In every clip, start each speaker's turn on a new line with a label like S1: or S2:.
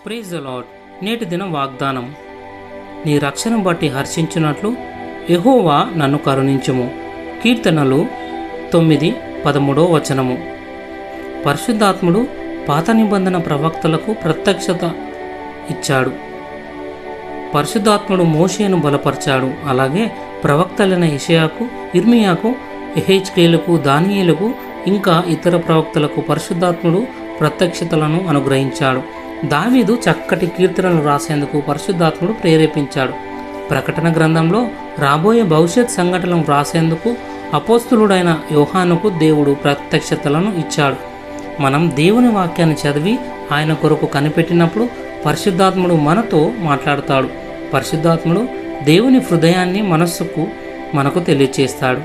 S1: Praise the lord. నేటి దినం వాగ్దానం. నీ రక్షణ బట్టి హర్షించున్నట్లు యెహోవా నన్ను కరుణించుము. కీర్తనలు 9:13. పరిశుద్ధాత్ముడు పాత నిబంధన ప్రవక్తలకు ప్రత్యక్షత ఇచ్చాడు. పరిశుద్ధాత్ముడు మోషేను బలపరిచాడు. అలాగే ప్రవక్తలైన యెషయాకు, ఇర్మియాకు, యెహెజ్కేలుకు, దానియేలుకు ఇంకా ఇతర ప్రవక్తలకు పరిశుద్ధాత్ముడు ప్రత్యక్షతలను అనుగ్రహించాడు. దావీదు చక్కటి కీర్తనలు రాసేందుకు పరిశుద్ధాత్ముడు ప్రేరేపించాడు. ప్రకటన గ్రంథంలో రాబోయే భవిష్యత్ సంఘటనలను రాసేందుకు అపోస్తులుడైన యోహానుకు దేవుడు ప్రత్యక్షతలను ఇచ్చాడు. మనం దేవుని వాక్యాన్ని చదివి ఆయన కొరకు కనిపెట్టినప్పుడు పరిశుద్ధాత్ముడు మనతో మాట్లాడతాడు. పరిశుద్ధాత్ముడు దేవుని హృదయాన్ని మనకు తెలియచేస్తాడు.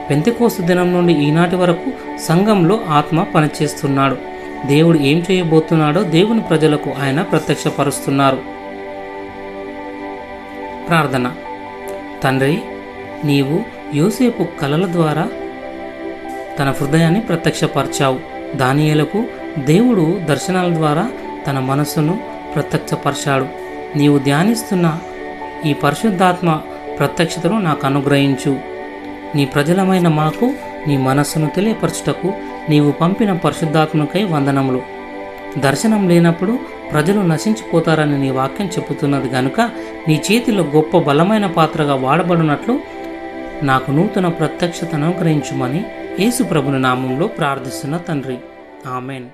S1: పెంతెకోస్తు దినం నుండి ఈనాటి వరకు సంఘంలో ఆత్మ పనిచేస్తున్నాడు. దేవుడు ఏం చేయబోతున్నాడో దేవుని ప్రజలకు ఆయన ప్రత్యక్షపరుస్తున్నారు. ప్రార్థన. తండ్రి, నీవు యోసేపు కలల ద్వారా తన హృదయాన్ని ప్రత్యక్షపరిచావు. దానియేలుకు దేవుడు దర్శనాల ద్వారా తన మనస్సును ప్రత్యక్షపరిచాడు. నీవు ధ్యానిస్తున్న ఈ పరిశుద్ధాత్మ ప్రత్యక్షతను నాకు అనుగ్రహించు. నీ ప్రజలమైన మాకు నీ మనస్సును తెలియపరచుటకు నీవు పంపిన పరిశుద్ధాత్మకై వందనములు. దర్శనం లేనప్పుడు ప్రజలు నశించిపోతారని నీ వాక్యం చెబుతున్నది గనుక నీ చేతిలో గొప్ప బలమైన పాత్రగా వాడబడినట్లు నాకు నూతన ప్రత్యక్షతను అనుగ్రహించుమని యేసు ప్రభుని నామంలో ప్రార్థిస్తున్న తండ్రి. ఆమెన్.